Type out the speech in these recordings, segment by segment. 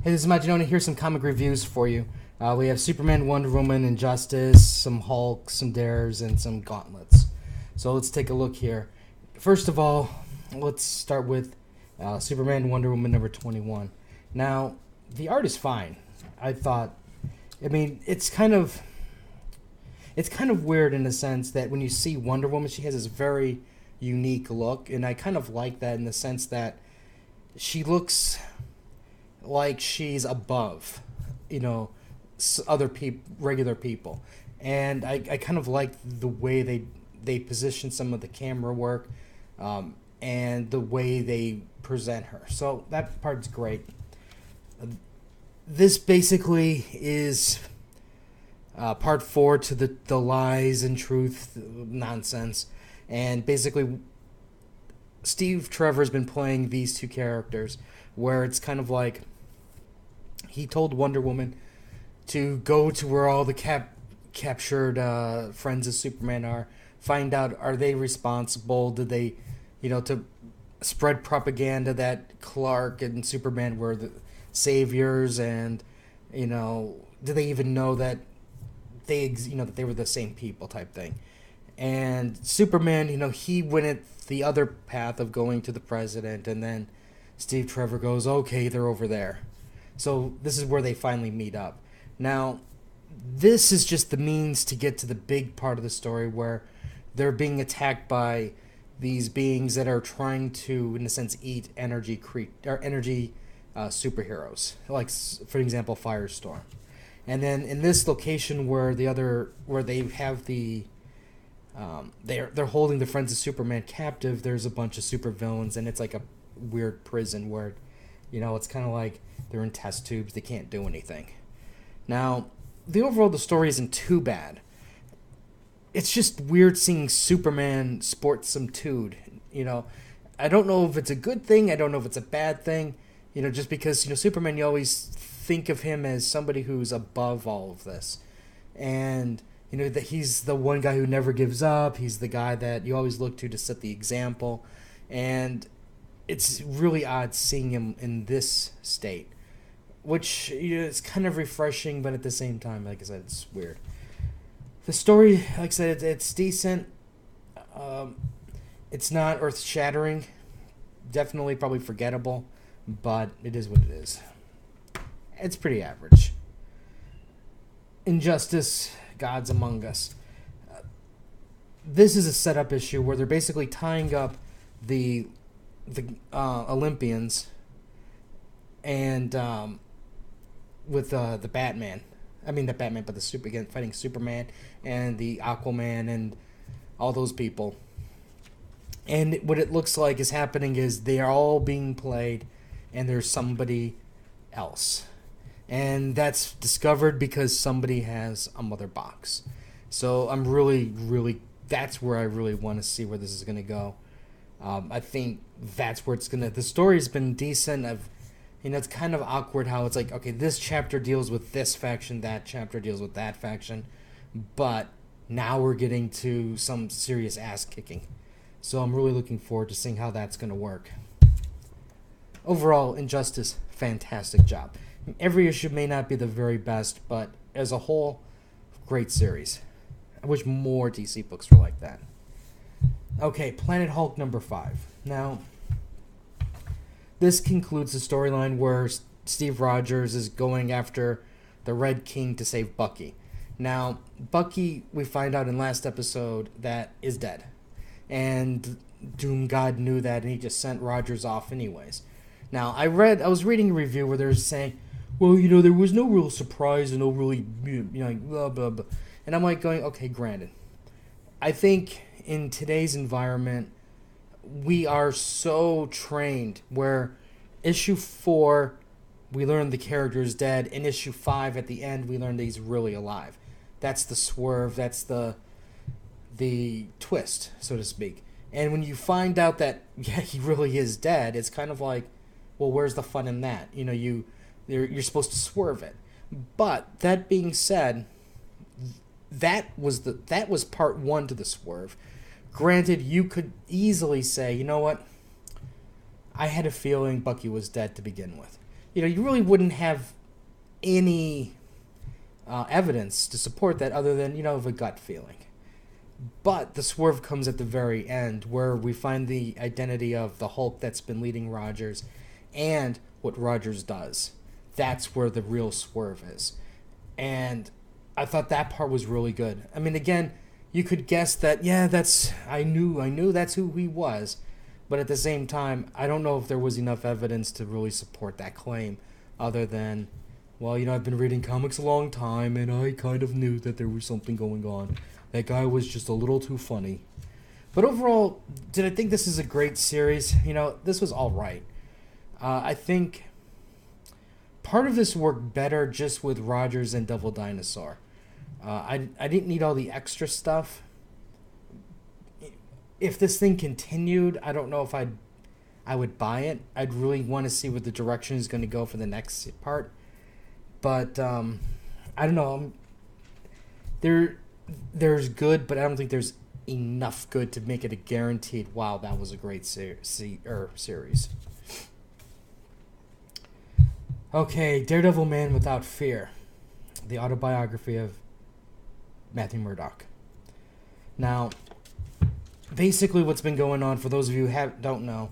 Hey, this is Majin. Here's some comic reviews for you. We have Superman, Wonder Woman, Injustice, some Hulk, some Dares, and some Gauntlets. So let's take a look here. First of all, let's start with Superman, Wonder Woman number 21. Now, the art is fine. It's kind of weird in the sense that when you see Wonder Woman, she has this very unique look, and I kind of like that in the sense that she looks like she's above, other regular people, and I kind of like the way they position some of the camera work, and the way they present her. So that part's great. This basically is part 4 to the lies and truth nonsense, and basically Steve Trevor's been playing these two characters where it's kind of like he told Wonder Woman to go to where all the captured friends of Superman are, find out, are they responsible? Did they, to spread propaganda that Clark and Superman were the saviors, and do they even know that that they were the same people type thing? And Superman, he went at the other path of going to the president, and then Steve Trevor goes, okay, they're over there. So this is where they finally meet up. Now, this is just the means to get to the big part of the story where they're being attacked by these beings that are trying to, in a sense, eat energy superheroes, like, for example, Firestorm. And then in this location where they have the they're holding the Friends of Superman captive, there's a bunch of supervillains, and it's like a weird prison where, it's kind of like they're in test tubes, they can't do anything. Now, the story isn't too bad. It's just weird seeing Superman sport some tude. I don't know if it's a good thing, I don't know if it's a bad thing, just because, Superman, you always think of him as somebody who's above all of this. And, that he's the one guy who never gives up, he's the guy that you always look to set the example. And it's really odd seeing him in this state, which it's kind of refreshing, but at the same time, like I said, it's weird. The story, like I said, it's decent. It's not earth-shattering. Definitely probably forgettable, but it is what it is. It's pretty average. Injustice, Gods Among Us. This is a setup issue where they're basically tying up the Olympians and with the Batman. I mean the Batman, but fighting Superman and the Aquaman and all those people. And what it looks like is happening is they are all being played, and there's somebody else. And that's discovered because somebody has a mother box. So I'm really, that's where I really want to see where this is going to go. I think that's where it's going to... The story's been decent. It's kind of awkward how it's like, okay, this chapter deals with this faction, that chapter deals with that faction. But now we're getting to some serious ass-kicking. So I'm really looking forward to seeing how that's going to work. Overall, Injustice, fantastic job. Every issue may not be the very best, but as a whole, great series. I wish more DC books were like that. Okay, Planet Hulk number 5. Now, this concludes the storyline where Steve Rogers is going after the Red King to save Bucky. Now, Bucky, we find out in last episode, that is dead. And Doom God knew that, and he just sent Rogers off anyways. Now, I was reading a review where they were saying, well, there was no real surprise and no really, blah, blah, blah. And I'm like going, okay, granted. I think in today's environment, we are so trained where issue 4, we learn the character is dead. In issue 5, at the end, we learn that he's really alive. That's the swerve. That's the twist, so to speak. And when you find out that, yeah, he really is dead, it's kind of like, well, where's the fun in that? You're supposed to swerve it. But that being said, that was part 1 to the swerve. Granted, you could easily say, you know what? I had a feeling Bucky was dead to begin with. you really wouldn't have any evidence to support that other than, of a gut feeling. But the swerve comes at the very end where we find the identity of the Hulk that's been leading Rogers and what Rogers does. That's where the real swerve is. And I thought that part was really good. I mean, again, you could guess that, I knew that's who he was. But at the same time, I don't know if there was enough evidence to really support that claim other than, well, I've been reading comics a long time and I kind of knew that there was something going on. That guy was just a little too funny. But overall, did I think this is a great series? This was all right. I think part of this worked better just with Rogers and Devil Dinosaur. I didn't need all the extra stuff. If this thing continued, I don't know if I would buy it. I'd really want to see what the direction is going to go for the next part. But I don't know. There's good, but I don't think there's enough good to make it a guaranteed, wow, that was a great series. Okay, Daredevil Man Without Fear. The autobiography of Matthew Murdock. Now, basically what's been going on, for those of you who don't know,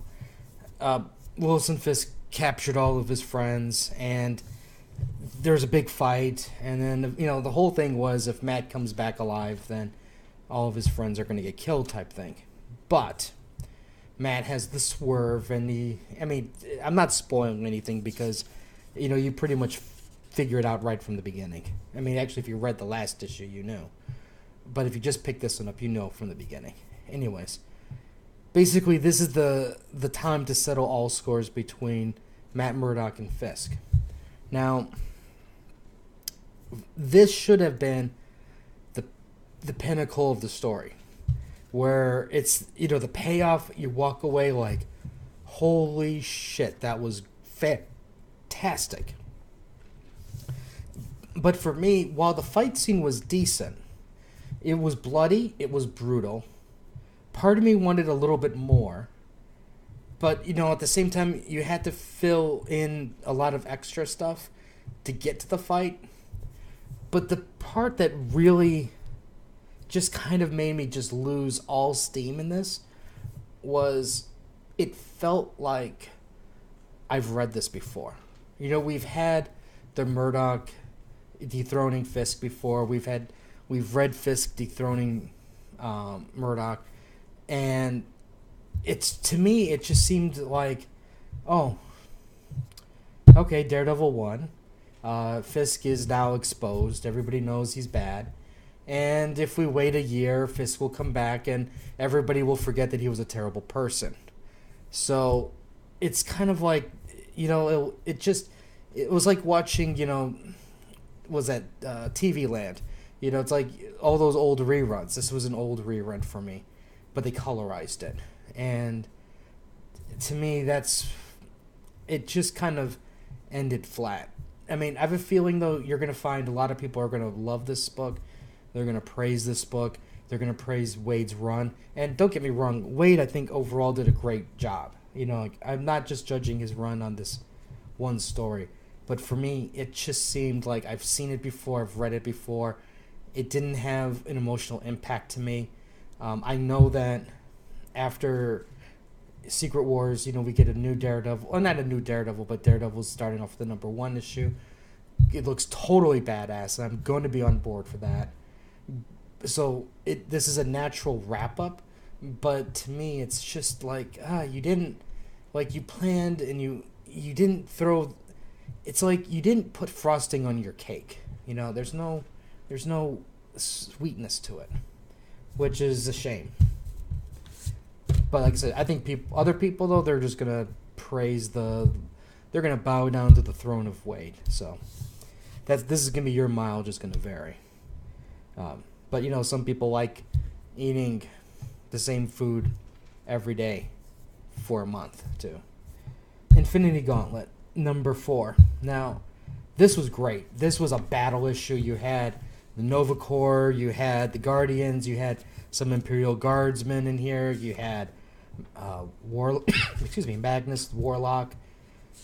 Wilson Fisk captured all of his friends, and there's a big fight, and then, the whole thing was if Matt comes back alive, then all of his friends are going to get killed type thing. But Matt has the swerve, and I'm not spoiling anything because, you pretty much figure it out right from the beginning. Actually, if you read the last issue, you knew. But if you just pick this one up, you know from the beginning. Anyways, basically, this is the time to settle all scores between Matt Murdock and Fisk. Now, this should have been the pinnacle of the story, where it's, the payoff, you walk away like, holy shit, that was fantastic. But for me, while the fight scene was decent, it was bloody, it was brutal. Part of me wanted a little bit more. But, at the same time, you had to fill in a lot of extra stuff to get to the fight. But the part that really just kind of made me just lose all steam in this was it felt like I've read this before. We've had the Murdock dethroning Fisk before. We've read Fisk dethroning Murdock. And to me, it just seemed like, oh, okay, Daredevil won. Fisk is now exposed. Everybody knows he's bad. And if we wait a year, Fisk will come back and everybody will forget that he was a terrible person. So it's kind of like, it was like watching, was that TV Land? It's like all those old reruns. This was an old rerun for me, but they colorized it. And to me, it just kind of ended flat. I have a feeling, though, you're going to find a lot of people are going to love this book. They're going to praise this book. They're going to praise Wade's run. And don't get me wrong, Wade, I think, overall did a great job. I'm not just judging his run on this one story. But for me, it just seemed like I've seen it before. I've read it before. It didn't have an emotional impact to me. I know that after Secret Wars, we get a new Daredevil. Well, not a new Daredevil, but Daredevil's starting off with the #1 issue. It looks totally badass, and I'm going to be on board for that. So this is a natural wrap-up, but to me, it's just like, you didn't, like, you planned and you didn't throw, it's like you didn't put frosting on your cake. There's no sweetness to it, which is a shame. But like I said, I think other people, though, they're just going to they're going to bow down to the throne of Wade. So this is going to be your mileage is going to vary. But, some people like eating the same food every day for a month, too. Infinity Gauntlet, #4. Now, this was great. This was a battle issue. You had the Nova Corps, you had the Guardians, you had some Imperial Guardsmen in here, you had Magnus, Warlock,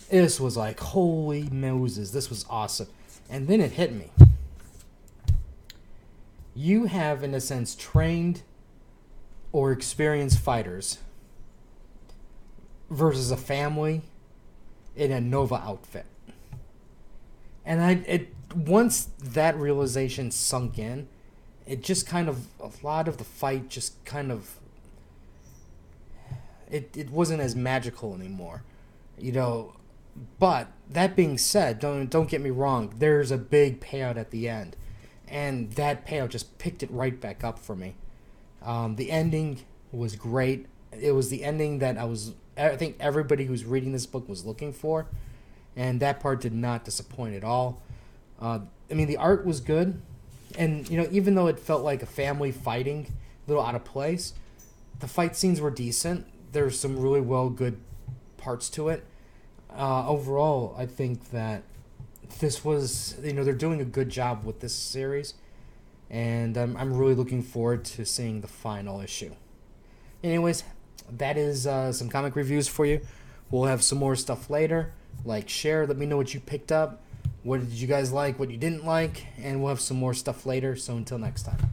This was like, holy Moses, this was awesome. And then it hit me. You have, in a sense, trained or experienced fighters versus a family in a Nova outfit. And once that realization sunk in, it just kind of, a lot of the fight just kind of, it wasn't as magical anymore, you know. But that being said, don't get me wrong, there's a big payout at the end, and that payout just picked it right back up for me. The ending was great. It was the ending that I think everybody who's reading this book was looking for, and that part did not disappoint at all. I mean, the art was good, and you know, even though it felt like a family fighting, a little out of place, the fight scenes were decent. There's some really good parts to it. Overall, I think that this was, you know, they're doing a good job with this series, and I'm really looking forward to seeing the final issue. Anyways, that is some comic reviews for you. We'll have some more stuff later. Like, share, let me know what you picked up. What did you guys like, what you didn't like, and we'll have some more stuff later. So until next time.